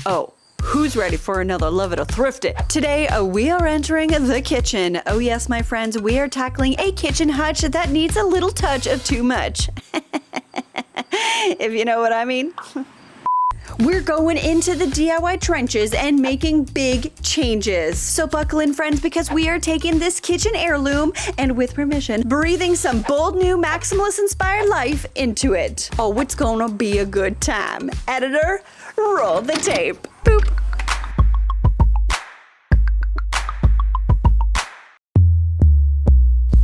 Oh, who's ready for another Love It or Thrift It? Today, we are entering the kitchen. Oh yes, my friends, we are tackling a kitchen hutch that needs a little touch of too much. If you know what I mean. We're going into the DIY trenches and making big changes. So buckle in, friends, because we are taking this kitchen heirloom and, with permission, breathing some bold new Maximalist inspired life into it. Oh, it's gonna be a good time. Editor, roll the tape. Boop.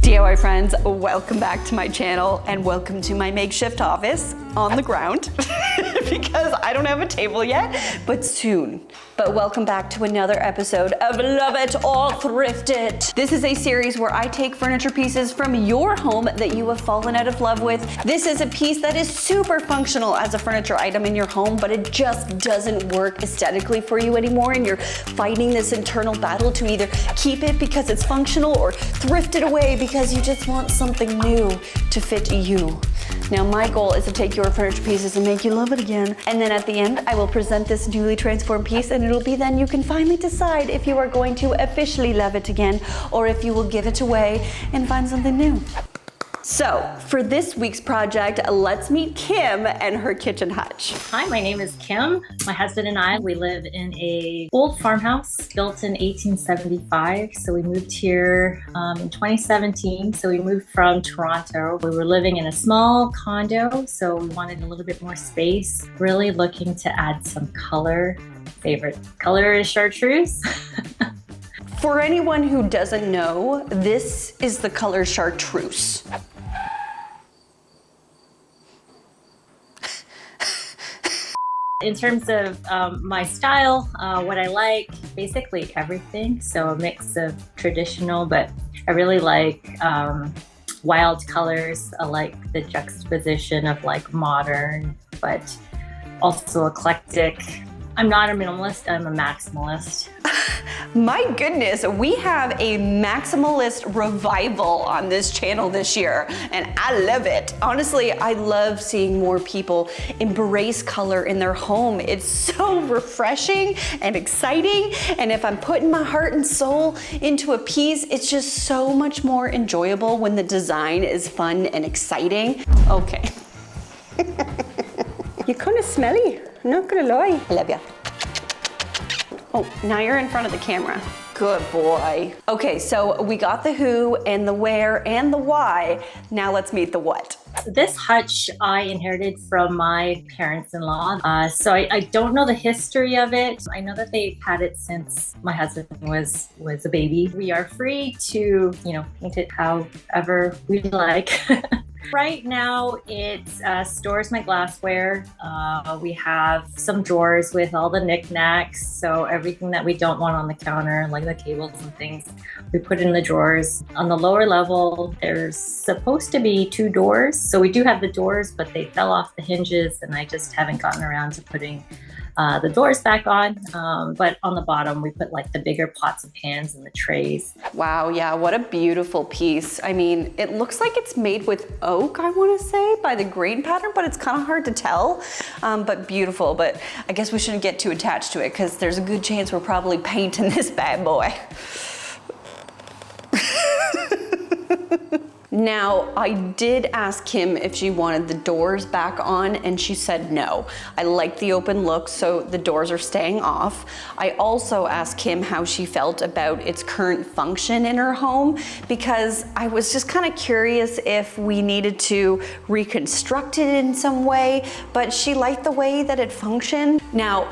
DIY friends, welcome back to my channel and welcome to my makeshift office on the ground because I don't have a table yet, but soon. But welcome back to another episode of Love It or Thrift It. This is a series where I take furniture pieces from your home that you have fallen out of love with. This is a piece that is super functional as a furniture item in your home, but it just doesn't work aesthetically for you anymore, and you're fighting this internal battle to either keep it because it's functional or thrift it away because you just want something new to fit you. Now my goal is to take your furniture pieces and make you love it again. And then at the end, I will present this newly transformed piece, and it'll be then you can finally decide if you are going to officially love it again or if you will give it away and find something new. So for this week's project, let's meet Kim and her kitchen hutch. Hi, my name is Kim. My husband and I, we live in a old farmhouse built in 1875. So we moved here in 2017. So we moved from Toronto. We were living in a small condo, so we wanted a little bit more space, really looking to add some color. Favorite color is chartreuse. For anyone who doesn't know, this is the color chartreuse. In terms of my style, what I like, basically everything. So a mix of traditional, but I really like wild colors. I like the juxtaposition of like modern, but also eclectic. I'm not a minimalist, I'm a maximalist. My goodness, we have a maximalist revival on this channel this year, and I love it. Honestly, I love seeing more people embrace color in their home. It's so refreshing and exciting, and if I'm putting my heart and soul into a piece, it's just so much more enjoyable when the design is fun and exciting. Okay. You're kind of smelly, I'm not gonna lie. I love ya. Oh, now you're in front of the camera. Good boy. Okay, so we got the who and the where and the why. Now let's meet the what. This hutch I inherited from my parents-in-law. So I don't know the history of it. I know that they've had it since my husband was a baby. We are free to, paint it however we like. Right now, it stores my glassware. We have some drawers with all the knickknacks. So everything that we don't want on the counter, like the cables and things, we put in the drawers. On the lower level, there's supposed to be 2 doors. So we do have the doors, but they fell off the hinges, and I just haven't gotten around to putting the doors back on. But on the bottom, we put like the bigger pots and pans and the trays. Wow, yeah, what a beautiful piece. I mean, it looks like it's made with oak, I want to say, by the grain pattern, but it's kind of hard to tell, but beautiful. But I guess we shouldn't get too attached to it because there's a good chance we're probably painting this bad boy. Now, I did ask Kim if she wanted the doors back on, and she said no. I like the open look, so the doors are staying off. I also asked Kim how she felt about its current function in her home, because I was just kind of curious if we needed to reconstruct it in some way, but she liked the way that it functioned. Now,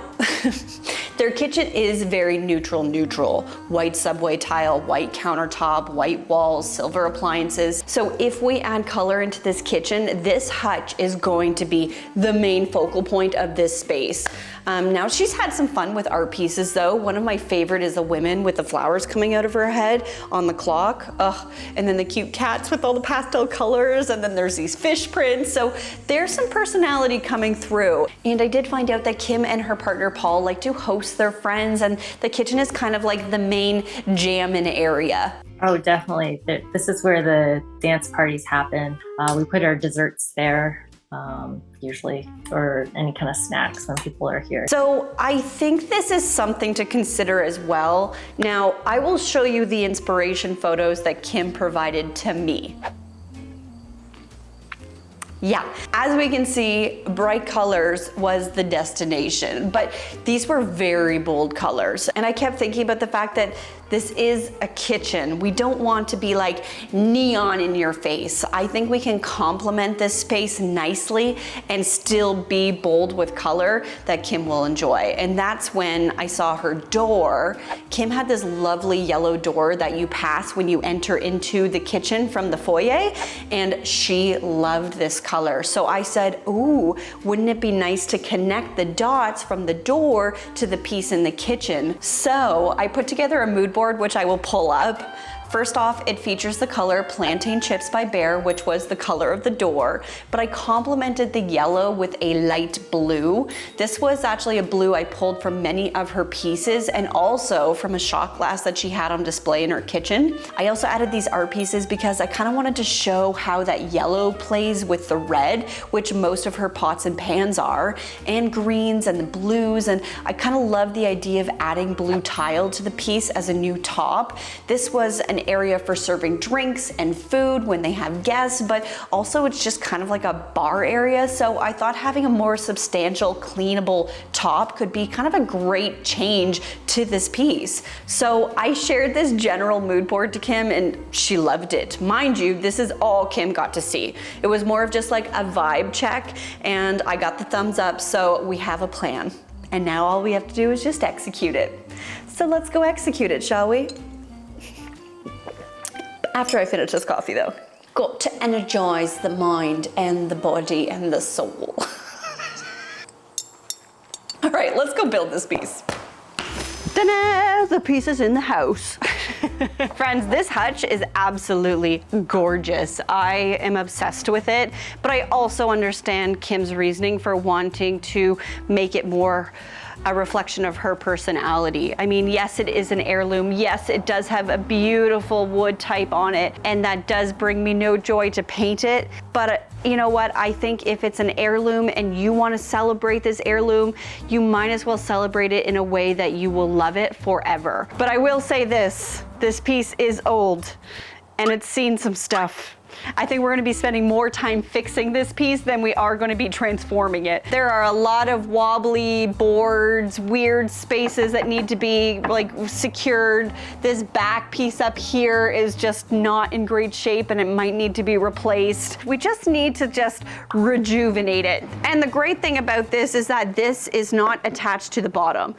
their kitchen is very neutral. White subway tile, white countertop, white walls, silver appliances. So if we add color into this kitchen, this hutch is going to be the main focal point of this space. Now she's had some fun with art pieces though. One of my favorite is a woman with the flowers coming out of her head on the clock. Ugh. And then the cute cats with all the pastel colors, and then there's these fish prints. So there's some personality coming through. And I did find out that Kim and her partner Paul like to host their friends, and the kitchen is kind of like the main jamming area. Oh, definitely. This is where the dance parties happen. We put our desserts there. usually, or any kind of snacks when people are here. So I think this is something to consider as well. Now, I will show you the inspiration photos that Kim provided to me. Yeah, as we can see, bright colors was the destination, but these were very bold colors. And I kept thinking about the fact that this is a kitchen. We don't want to be like neon in your face. I think we can complement this space nicely and still be bold with color that Kim will enjoy. And that's when I saw her door. Kim had this lovely yellow door that you pass when you enter into the kitchen from the foyer, and she loved this color. So I said, ooh, wouldn't it be nice to connect the dots from the door to the piece in the kitchen? So I put together a mood board, which I will pull up. First off, it features the color Plantain Chips by Bear, which was the color of the door, but I complemented the yellow with a light blue. This was actually a blue I pulled from many of her pieces and also from a shot glass that she had on display in her kitchen. I also added these art pieces because I kind of wanted to show how that yellow plays with the red, which most of her pots and pans are, and greens and the blues, and I kind of love the idea of adding blue tile to the piece as a new top. This was an area for serving drinks and food when they have guests, but also it's just kind of like a bar area. So I thought having a more substantial, cleanable top could be kind of a great change to this piece. So I shared this general mood board to Kim and she loved it. Mind you, this is all Kim got to see. It was more of just like a vibe check and I got the thumbs up, so we have a plan. And now all we have to do is just execute it. So let's go execute it, shall we? After I finish this coffee though. Got to energize the mind and the body and the soul. All right, let's go build this piece. Ta-da! The piece is in the house. Friends, this hutch is absolutely gorgeous. I am obsessed with it, but I also understand Kim's reasoning for wanting to make it more a reflection of her personality. I mean, yes, it is an heirloom. Yes, it does have a beautiful wood type on it, and that does bring me no joy to paint it. But you know what? I think if it's an heirloom and you want to celebrate this heirloom, you might as well celebrate it in a way that you will love it forever. But I will say this piece is old and it's seen some stuff. I think we're going to be spending more time fixing this piece than we are going to be transforming it. There are a lot of wobbly boards, weird spaces that need to be like secured. This back piece up here is just not in great shape and it might need to be replaced. We just need to just rejuvenate it. And the great thing about this is that this is not attached to the bottom.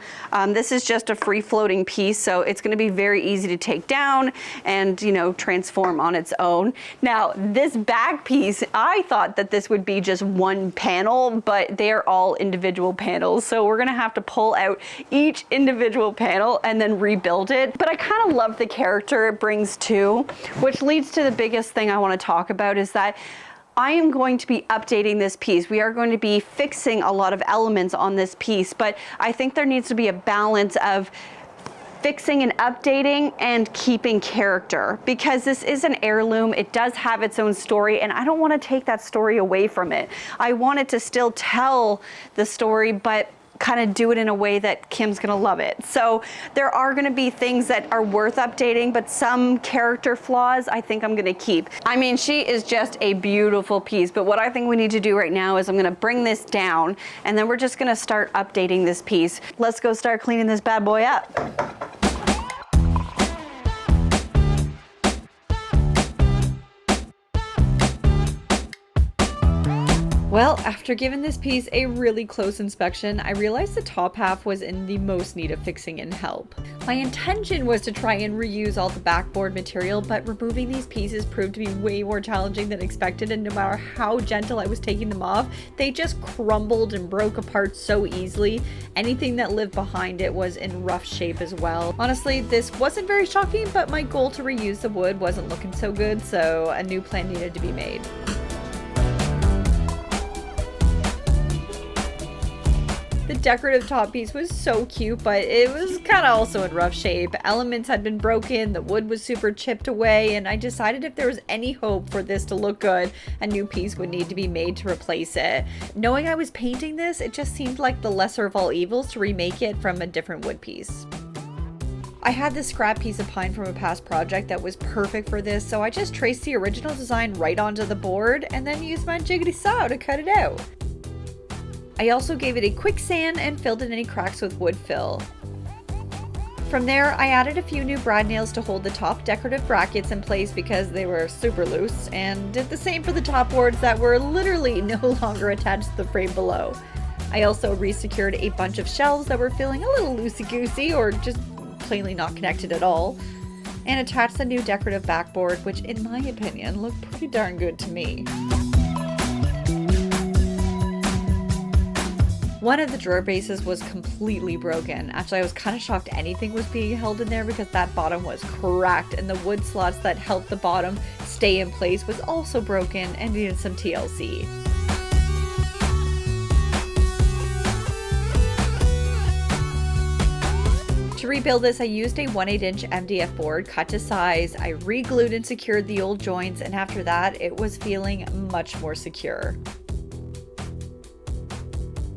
This is just a free floating piece, so it's going to be very easy to take down and, you know, transform on its own. Now, this back piece, I thought that this would be just one panel, but they are all individual panels. So we're gonna have to pull out each individual panel and then rebuild it. But I kind of love the character it brings too, which leads to the biggest thing I wanna talk about is that I am going to be updating this piece. We are going to be fixing a lot of elements on this piece, but I think there needs to be a balance of fixing and updating and keeping character, because this is an heirloom. It does have its own story and I don't want to take that story away from it. I want it to still tell the story, but kind of do it in a way that Kim's gonna love it. So there are gonna be things that are worth updating, but some character flaws I think I'm gonna keep. I mean, she is just a beautiful piece, but what I think we need to do right now is I'm gonna bring this down and then we're just gonna start updating this piece. Let's go start cleaning this bad boy up. Well, after giving this piece a really close inspection, I realized the top half was in the most need of fixing and help. My intention was to try and reuse all the backboard material, but removing these pieces proved to be way more challenging than expected, and no matter how gentle I was taking them off, they just crumbled and broke apart so easily. Anything that lived behind it was in rough shape as well. Honestly, this wasn't very shocking, but my goal to reuse the wood wasn't looking so good, so a new plan needed to be made. The decorative top piece was so cute, but it was kind of also in rough shape. Elements had been broken, the wood was super chipped away, and I decided if there was any hope for this to look good, a new piece would need to be made to replace it. Knowing I was painting this, it just seemed like the lesser of all evils to remake it from a different wood piece. I had this scrap piece of pine from a past project that was perfect for this, so I just traced the original design right onto the board and then used my jiggity saw to cut it out. I also gave it a quick sand and filled in any cracks with wood fill. From there, I added a few new brad nails to hold the top decorative brackets in place because they were super loose, and did the same for the top boards that were literally no longer attached to the frame below. I also re-secured a bunch of shelves that were feeling a little loosey-goosey or just plainly not connected at all, and attached the new decorative backboard, which in my opinion looked pretty darn good to me. One of the drawer bases was completely broken. Actually, I was kind of shocked anything was being held in there because that bottom was cracked, and the wood slots that helped the bottom stay in place was also broken and needed some TLC. To rebuild this, I used a 1/8" MDF board cut to size. I re-glued and secured the old joints, and after that, it was feeling much more secure.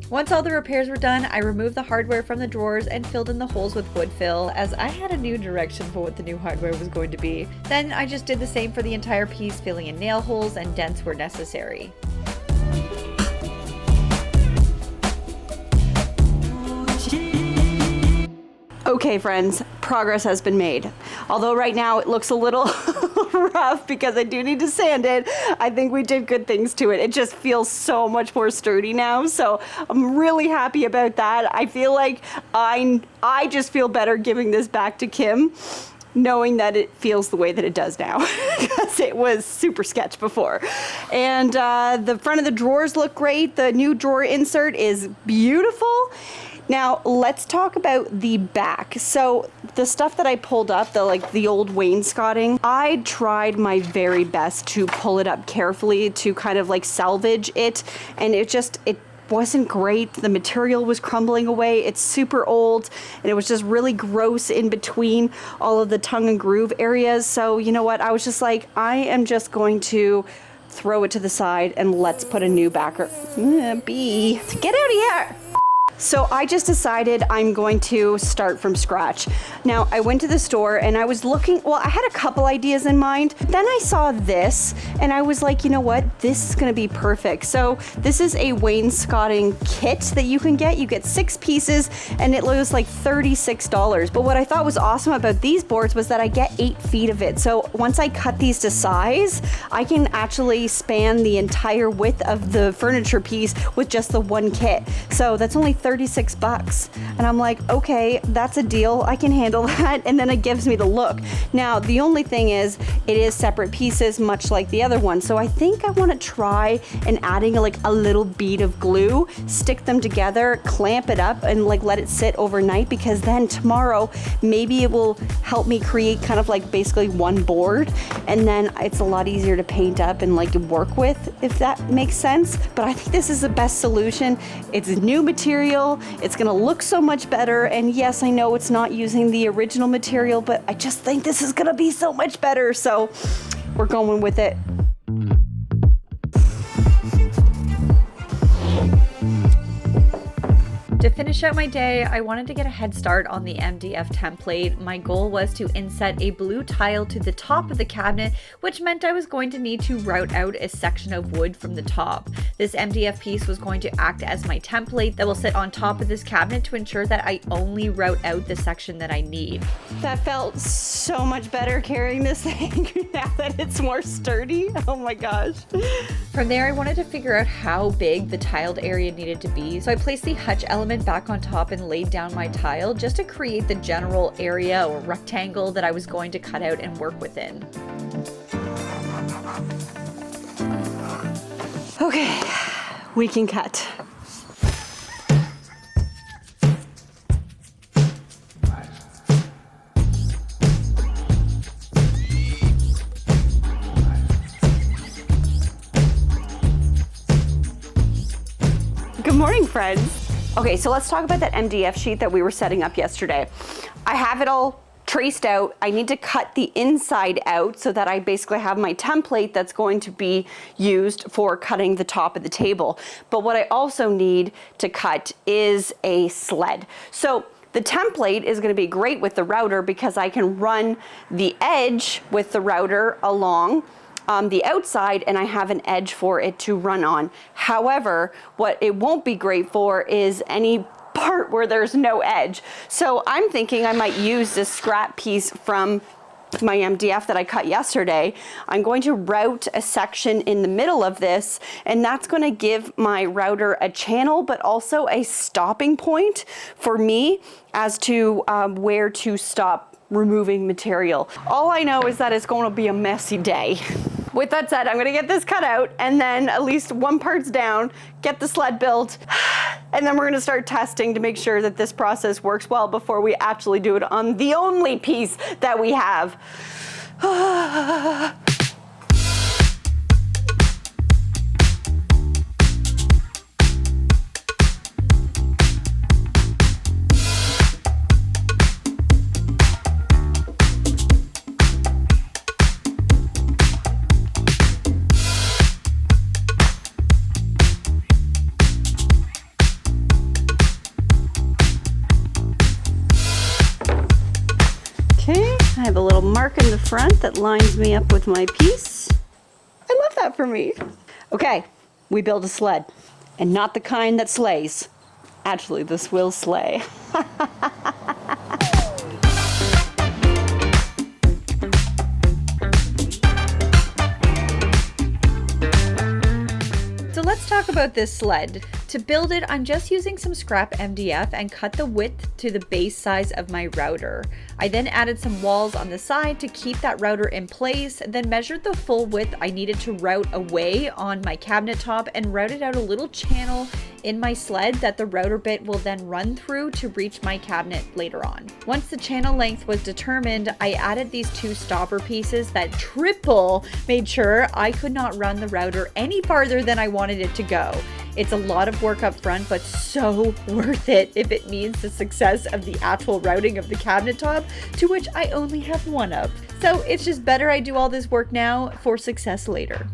Once all the repairs were done, I removed the hardware from the drawers and filled in the holes with wood fill, as I had a new direction for what the new hardware was going to be. Then I just did the same for the entire piece, filling in nail holes and dents where necessary. Okay, friends, progress has been made. Although right now it looks a little rough because I do need to sand it, I think we did good things to it. It just feels so much more sturdy now, so I'm really happy about that. I feel like I just feel better giving this back to Kim, knowing that it feels the way that it does now, because it was super sketch before. And the front of the drawers look great. The new drawer insert is beautiful. Now let's talk about the back. So the stuff that I pulled up, the old wainscoting, I tried my very best to pull it up carefully to kind of like salvage it, and it wasn't great. The material was crumbling away. It's super old, and it was just really gross in between all of the tongue and groove areas. So you know what? I was just like, I am just going to throw it to the side and let's put a new backer. Bee, get out of here. So I just decided I'm going to start from scratch. Now, I went to the store and I was looking, well, I had a couple ideas in mind. Then I saw this and I was like, you know what? This is gonna be perfect. So this is a wainscoting kit that you can get. You get 6 pieces and it was like $36. But what I thought was awesome about these boards was that I get 8 feet of it. So once I cut these to size, I can actually span the entire width of the furniture piece with just the one kit. So that's only $36. And I'm like, okay, that's a deal. I can handle that. And then it gives me the look. Now, the only thing is, it is separate pieces, much like the other one. So I think I want to try and adding like a little bead of glue, stick them together, clamp it up, and like let it sit overnight, because then tomorrow, maybe it will help me create kind of like basically one board. And then it's a lot easier to paint up and like work with, if that makes sense. But I think this is the best solution. It's new material. It's gonna look so much better, and yes, I know it's not using the original material, but I just think this is gonna be so much better, so we're going with it. To finish out my day, I wanted to get a head start on the MDF template. My goal was to inset a blue tile to the top of the cabinet, which meant I was going to need to route out a section of wood from the top. This MDF piece was going to act as my template that will sit on top of this cabinet to ensure that I only route out the section that I need. That felt so much better carrying this thing now that it's more sturdy. Oh my gosh. From there, I wanted to figure out how big the tiled area needed to be, so I placed the Hutch element back on top and laid down my tile just to create the general area or rectangle that I was going to cut out and work within. Okay, we can cut. Good morning, friends. Okay, so let's talk about that MDF sheet that we were setting up yesterday. I have it all traced out. I need to cut the inside out so that I basically have my template that's going to be used for cutting the top of the table. But what I also need to cut is a sled. So the template is going to be great with the router because I can run the edge with the router along the outside and I have an edge for it to run on. However, what it won't be great for is any part where there's no edge. So I'm thinking I might use this scrap piece from my MDF that I cut yesterday. I'm going to route a section in the middle of this, and that's going to give my router a channel, but also a stopping point for me as to where to stop removing material. All I know is that it's going to be a messy day. With that said, I'm gonna get this cut out and then at least one part's down, get the sled built, and then we're gonna start testing to make sure that this process works well before we actually do it on the only piece that we have. I have a little mark in the front that lines me up with my piece. I love that for me. Okay, we build a sled, and not the kind that slays. Actually, this will slay. So let's talk about this sled. To build it, I'm just using some scrap MDF and cut the width to the base size of my router. I then added some walls on the side to keep that router in place, then measured the full width I needed to route away on my cabinet top and routed out a little channel in my sled that the router bit will then run through to reach my cabinet later on. Once the channel length was determined, I added these two stopper pieces that triple made sure I could not run the router any farther than I wanted it to go. It's a lot of work up front, but so worth it if it means the success of the actual routing of the cabinet top, to which I only have one of. So it's just better I do all this work now for success later.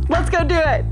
Let's go do it.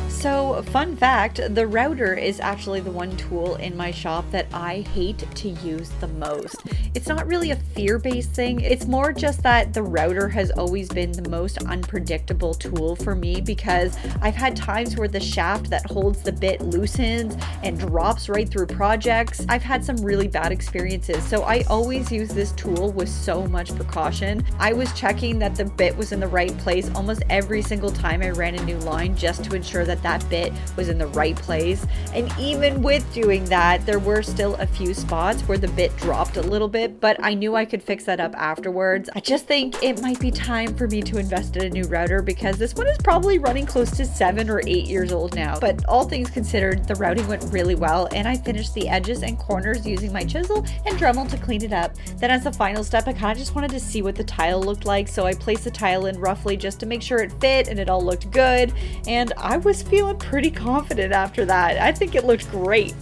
So, fun fact, the router is actually the one tool in my shop that I hate to use the most. It's not really a fear-based thing, it's more just that the router has always been the most unpredictable tool for me because I've had times where the shaft that holds the bit loosens and drops right through projects. I've had some really bad experiences, so I always use this tool with so much precaution. I was checking that the bit was in the right place almost every single time I ran a new line just to ensure that that bit was in the right place. And even with doing that, there were still a few spots where the bit dropped a little bit, but I knew I could fix that up afterwards. I just think it might be time for me to invest in a new router because this one is probably running close to 7 or 8 years old now. But all things considered, the routing went really well and I finished the edges and corners using my chisel and Dremel to clean it up. Then as the final step, I kind of just wanted to see what the tile looked like, so I placed the tile in roughly just to make sure it fit and it all looked good, and I was feeling pretty confident after that. I think it looked great.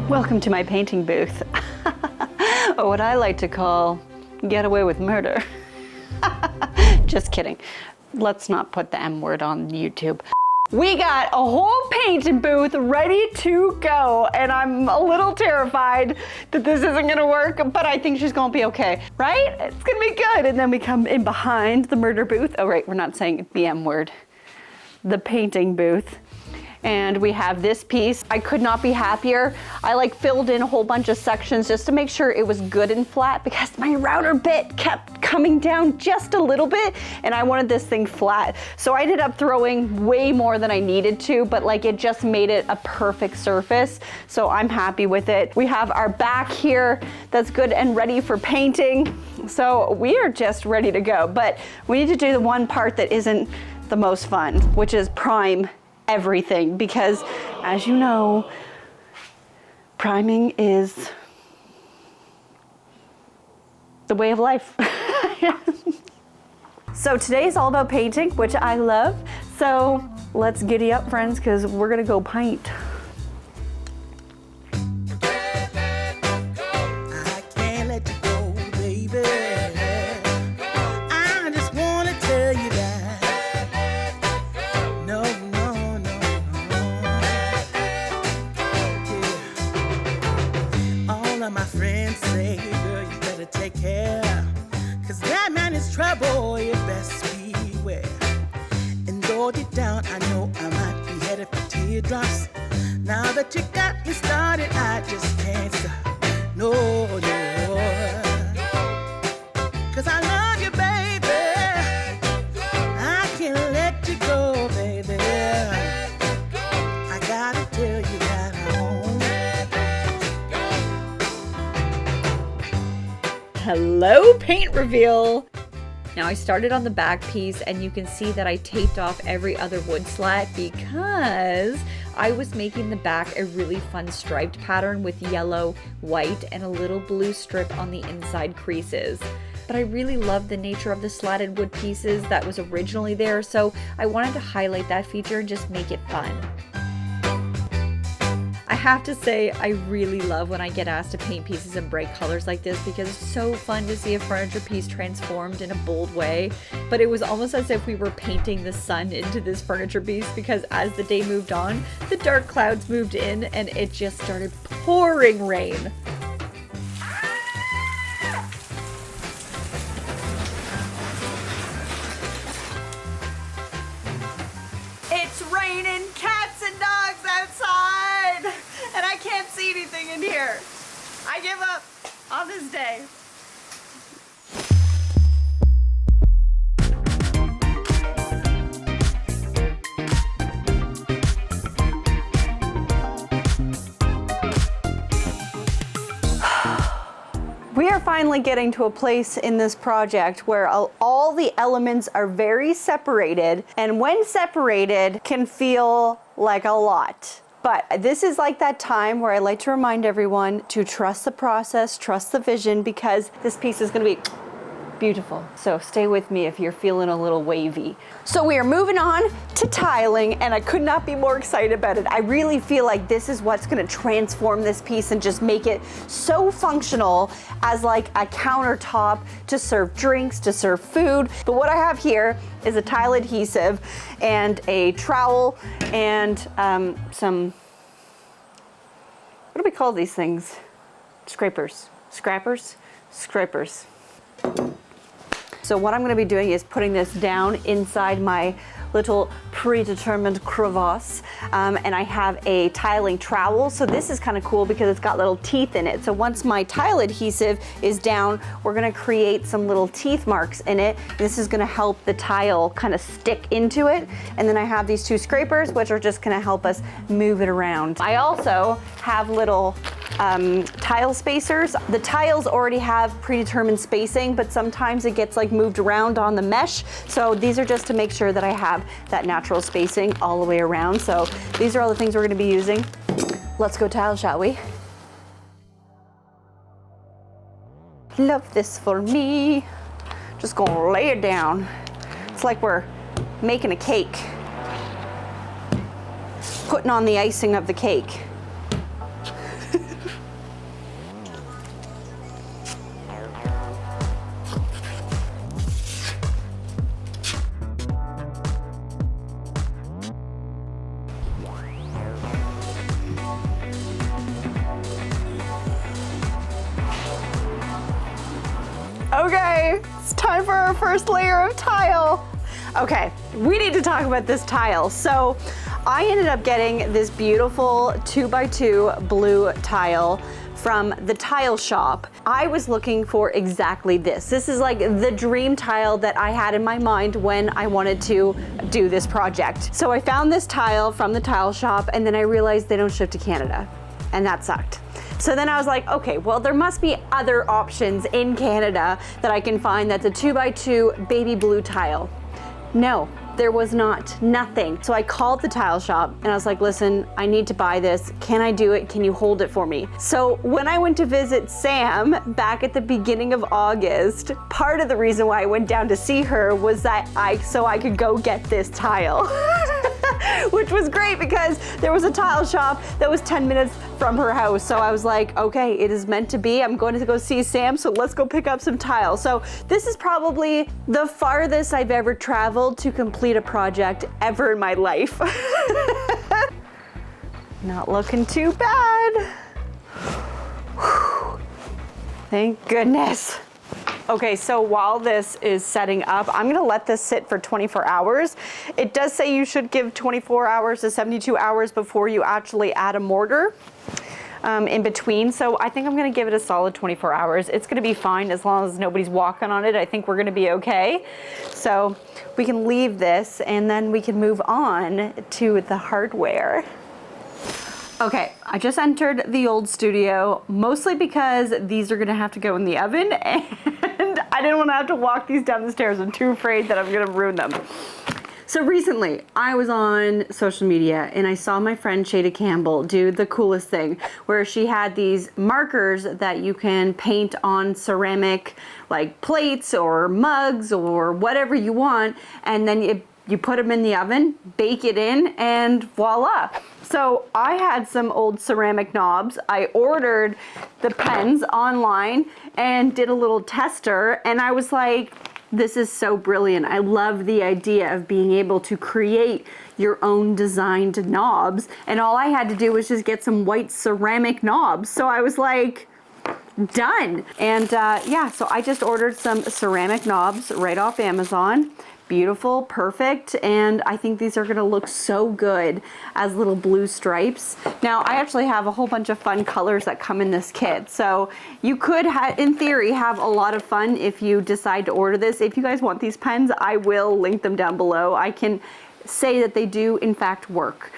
Welcome to my painting booth. Or what I like to call get away with murder. Just kidding. Let's not put the M word on YouTube. We got a whole painting booth ready to go, and I'm a little terrified that this isn't gonna work, but I think she's gonna be okay, right? It's gonna be good. And then we come in behind the murder booth. Oh, right, we're not saying the M word. The painting booth. And we have this piece. I could not be happier. I filled in a whole bunch of sections just to make sure it was good and flat because my router bit kept coming down just a little bit, and I wanted this thing flat. So I ended up throwing way more than I needed to, but like it just made it a perfect surface. So I'm happy with it. We have our back here that's good and ready for painting. So we are just ready to go, but we need to do the one part that isn't the most fun, which is prime everything, because as you know, priming is the way of life. So today is all about painting, which I love. So let's giddy up, friends, because we're gonna go paint. I can't let you go, baby. I just wanna tell you that. No, no, no, no. Yeah. All of my friends say, girl, you better take care. 'Cause that man is trouble, you best beware. And though deep down, I know I might be headed for teardrops. Now that you got me started, I just can't stop. No, no. 'Cause I love you, baby. I can't let you go, baby. I gotta tell you that I won't. Hello, paint reveal. Now I started on the back piece, and you can see that I taped off every other wood slat because I was making the back a really fun striped pattern with yellow, white, and a little blue strip on the inside creases. But I really loved the nature of the slatted wood pieces that was originally there, so I wanted to highlight that feature and just make it fun. I have to say, I really love when I get asked to paint pieces in bright colors like this because it's so fun to see a furniture piece transformed in a bold way. But it was almost as if we were painting the sun into this furniture piece, because as the day moved on, the dark clouds moved in and it just started pouring rain. It's raining cats and dogs outside, and I can't see anything in here. I give up on this day. We are finally getting to a place in this project where all the elements are very separated, and when separated can feel like a lot. But this is like that time where I like to remind everyone to trust the process, trust the vision, because this piece is gonna be beautiful. So stay with me if you're feeling a little wavy. So we are moving on to tiling, and I could not be more excited about it. I really feel like this is what's gonna transform this piece and just make it so functional as like a countertop to serve drinks, to serve food. But what I have here is a tile adhesive and a trowel and some, what do we call these things? Scrapers, scrappers, scrapers. So what I'm going to be doing is putting this down inside my little predetermined crevasse, and I have a tiling trowel. So this is kind of cool because it's got little teeth in it. So once my tile adhesive is down, we're going to create some little teeth marks in it. This is going to help the tile kind of stick into it. And then I have these two scrapers, which are just going to help us move it around. I also have little tile spacers. The tiles already have predetermined spacing, but sometimes it gets like moved around on the mesh. So these are just to make sure that I have that natural spacing all the way around. So these are all the things we're going to be using. Let's go tile, shall we? Love this for me. Just gonna lay it down. It's like we're making a cake. Putting on the icing of the cake. Okay, it's time for our first layer of tile. Okay, we need to talk about this tile. So I ended up getting this beautiful 2x2 blue tile from the tile shop. I was looking for exactly this. This is like the dream tile that I had in my mind when I wanted to do this project. So I found this tile from the tile shop, and then I realized they don't ship to Canada, and that sucked. So then I was like, okay, well, there must be other options in Canada that I can find that's a 2x2 baby blue tile. No, there was not, nothing. So I called the tile shop and I was like, listen, I need to buy this. Can I do it? Can you hold it for me? So when I went to visit Sam back at the beginning of August, part of the reason why I went down to see her was that so I could go get this tile. Which was great because there was a tile shop that was 10 minutes from her house. So I was like, okay, it is meant to be. I'm going to go see Sam, so let's go pick up some tile. So this is probably the farthest I've ever traveled to complete a project ever in my life. Not looking too bad. Thank goodness. Okay, so while this is setting up, I'm gonna let this sit for 24 hours. It does say you should give 24 hours to 72 hours before you actually add a mortar in between. So I think I'm gonna give it a solid 24 hours. It's gonna be fine as long as nobody's walking on it. I think we're gonna be okay. So we can leave this and then we can move on to the hardware. Okay, I just entered the old studio, mostly because these are gonna have to go in the oven, and I didn't wanna have to walk these down the stairs. I'm too afraid that I'm gonna ruin them. So recently, I was on social media and I saw my friend Shada Campbell do the coolest thing, where she had these markers that you can paint on ceramic, like plates or mugs or whatever you want, and then you put them in the oven, bake it in, and voila. So I had some old ceramic knobs. I ordered the pens online and did a little tester, and I was like, this is so brilliant. I love the idea of being able to create your own designed knobs, and all I had to do was just get some white ceramic knobs. So I was like, done. And yeah, so I just ordered some ceramic knobs right off Amazon. Beautiful, perfect, and I think these are gonna look so good as little blue stripes. Now, I actually have a whole bunch of fun colors that come in this kit, so you could, in theory, have a lot of fun if you decide to order this. If you guys want these pens, I will link them down below. I can say that they do, in fact, work.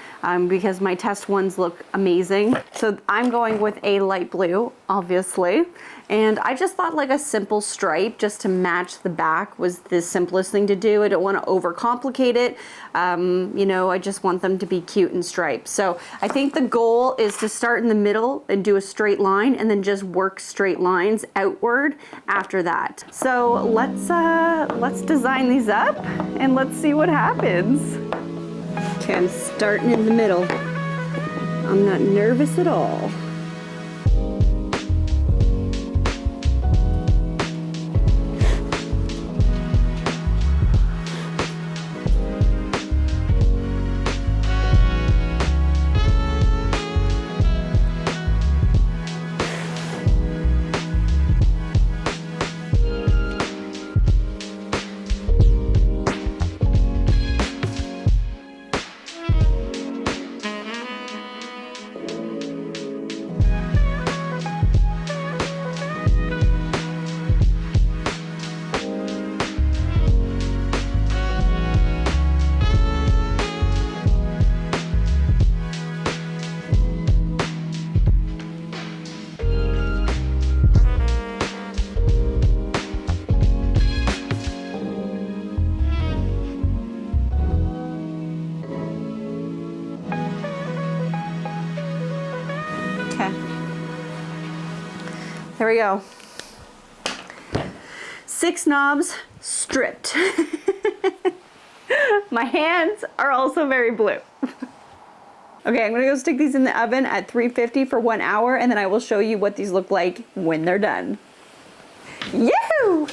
Because my test ones look amazing. So I'm going with a light blue, obviously. And I just thought like a simple stripe just to match the back was the simplest thing to do. I don't want to overcomplicate it. You know, I just want them to be cute and striped. So I think the goal is to start in the middle and do a straight line and then just work straight lines outward after that. So let's design these up and let's see what happens. Okay, I'm starting in the middle. I'm not nervous at all. There we go. 6 knobs stripped. My hands are also very blue. Okay, I'm gonna go stick these in the oven at 350 for 1 hour, and then I will show you what these look like when they're done. Yahoo!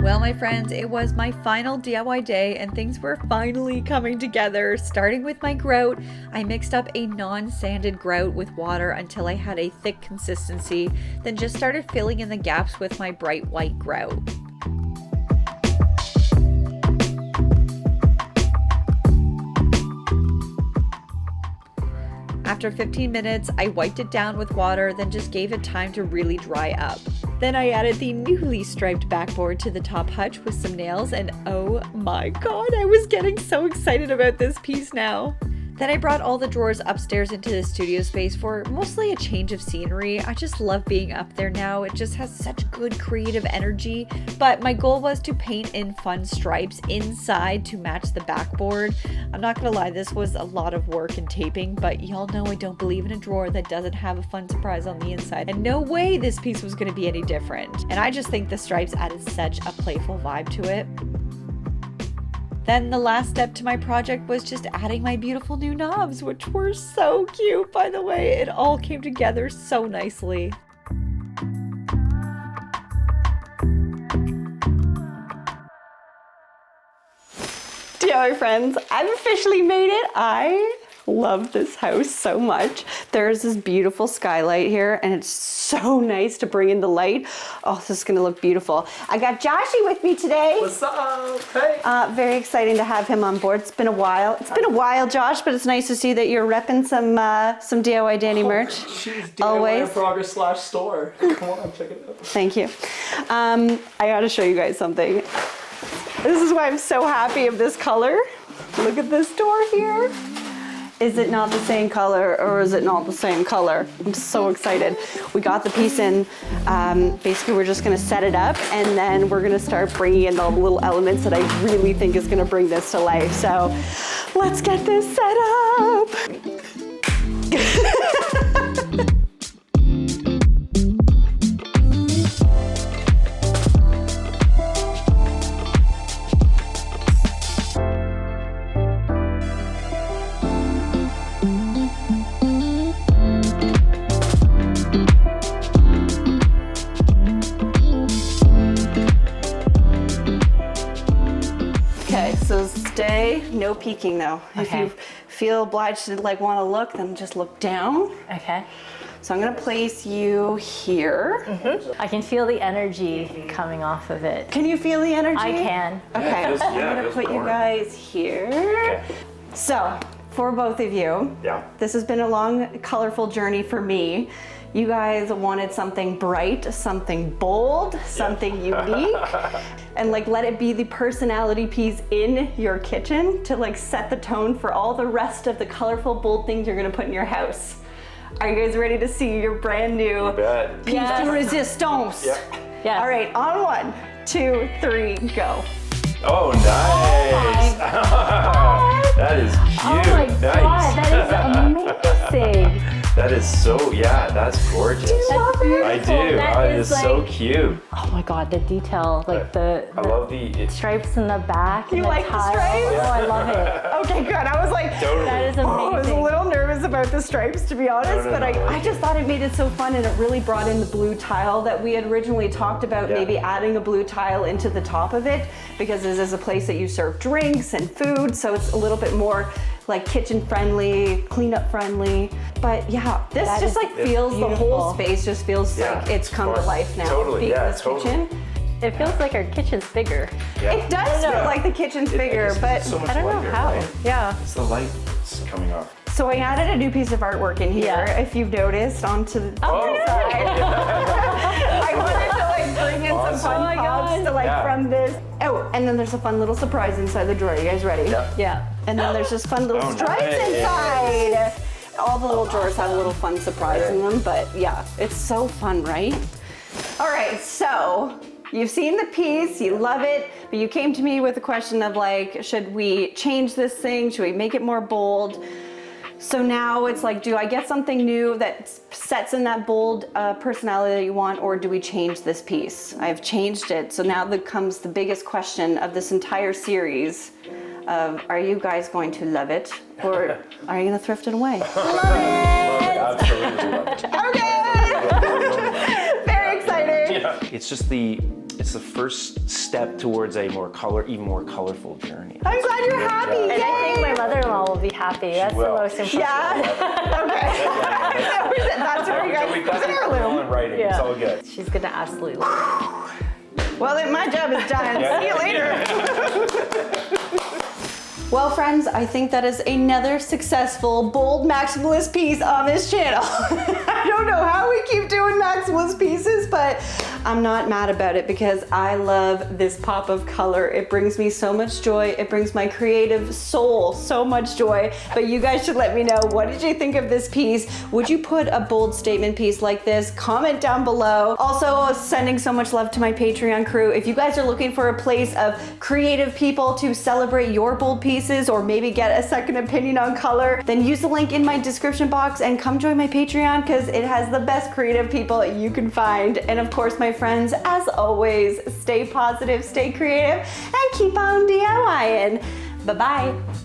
Well, my friends, it was my final DIY day and things were finally coming together. Starting with my grout, I mixed up a non-sanded grout with water until I had a thick consistency, then just started filling in the gaps with my bright white grout. After 15 minutes, I wiped it down with water, then just gave it time to really dry up. Then I added the newly striped backboard to the top hutch with some nails, and oh my god, I was getting so excited about this piece now. Then I brought all the drawers upstairs into the studio space for mostly a change of scenery. I just love being up there now. It just has such good creative energy. But my goal was to paint in fun stripes inside to match the backboard. I'm not gonna lie, this was a lot of work and taping, but y'all know I don't believe in a drawer that doesn't have a fun surprise on the inside. And no way this piece was gonna be any different. And I just think the stripes added such a playful vibe to it. Then the last step to my project was just adding my beautiful new knobs, which were so cute, by the way. It all came together so nicely. DIY friends, I've officially made it. I love this house so much. There's this beautiful skylight here and it's so nice to bring in the light. Oh, this is gonna look beautiful. I got Joshy with me today. What's up? Hey. Very exciting to have him on board. It's been a while. It's been a while, Josh, but it's nice to see that you're repping some DIY Danie merch. She's Always. DIY Progress /store. Come on, check it out. Thank you. I gotta show you guys something. This is why I'm so happy of this color. Look at this door here. Is it not the same color or is it not the same color? I'm so excited. We got the piece in. Basically, we're just gonna set it up and then we're gonna start bringing in the little elements that I really think is gonna bring this to life. So let's get this set up. So stay, no peeking though. Okay. If you feel obliged to like want to look, then just look down. Okay. So I'm gonna place you here. I can feel the energy coming off of it. Can you feel the energy? I can. Okay, feels- I'm yeah, it gonna feels put you warm. guys here. Okay. So, for both of you, Yeah. this has been a long, colorful journey for me. You guys wanted something bright, something bold, something unique, and like let it be the personality piece in your kitchen to like set the tone for all the rest of the colorful, bold things you're gonna put in your house. Are you guys ready to see your brand new Bet. piece Yes. de resistance? Yeah. Yes. All right, on 1, 2, 3, go. Oh, nice. That is cute. Oh my nice. god, that is amazing. That is so, yeah, that's gorgeous. That's beautiful. I do. That Oh, is it's so like- cute. Oh my god, the detail, like the I love the stripes in the back. You and like the tile. stripes? Oh, I love it. Okay, good. I was like, Totally. That is I was a amazing. little nervous about the stripes, to be honest, No, but no, no. I just thought it made it so fun and it really brought in the blue tile that we had originally talked about, Yeah. maybe adding a blue tile into the top of it because this is a place that you serve drinks and food, so it's a little bit more like kitchen friendly, cleanup friendly. But yeah, this That just is like feels, the whole beautiful. space just feels Yeah, like it's come to fun. life now. Totally, being yeah, in this totally. kitchen. It feels like our kitchen's bigger. Yeah. It does feel like the kitchen's bigger, It's but so much I don't know lighter, how. right? Yeah. It's the light that's coming off. so I added a new piece of artwork in here, Yeah. if you've noticed, onto the Oh. side. I wanted to like bring in Awesome. some fun Oh my pops God. to like Yeah. from this. Oh, and then there's a fun little surprise inside the drawer. You guys ready? Yeah. Yeah. And then there's just fun little Oh, stripes nice. inside. All the little drawers have a little fun surprise in them, but yeah, it's so fun, right? All right, so you've seen the piece, you love it, but you came to me with a question of like, should we change this thing? Should we make it more bold? So now it's like, do I get something new that sets in that bold personality that you want, or do we change this piece? I've changed it, so now comes the biggest question of this entire series of, are you guys going to love it, or are you gonna thrift it away? Absolutely love it. Okay! Very excited! Yeah. It's just the it's the first step towards a even more colorful journey. I'm glad you're happy. And I think my mother-in-law will be happy. That's the will. most important. Yeah. Okay. That's where you guys. We got It's an it all heirloom. in writing. It's all good. She's gonna absolutely love it. Well, then my job is done. Yeah. See you later. Well, friends, I think that is another successful, bold maximalist piece on this channel. I don't know how we keep doing maximalist pieces, but I'm not mad about it because I love this pop of color. It brings me so much joy. It brings my creative soul so much joy. But you guys should let me know, what did you think of this piece? Would you put a bold statement piece like this? Comment down below. Also, sending so much love to my Patreon crew. If you guys are looking for a place of creative people to celebrate your bold pieces, or maybe get a second opinion on color, then use the link in my description box and come join my Patreon because it has the best creative people you can find. And of course, my friends, as always, stay positive, stay creative, and keep on DIYing. Bye-bye.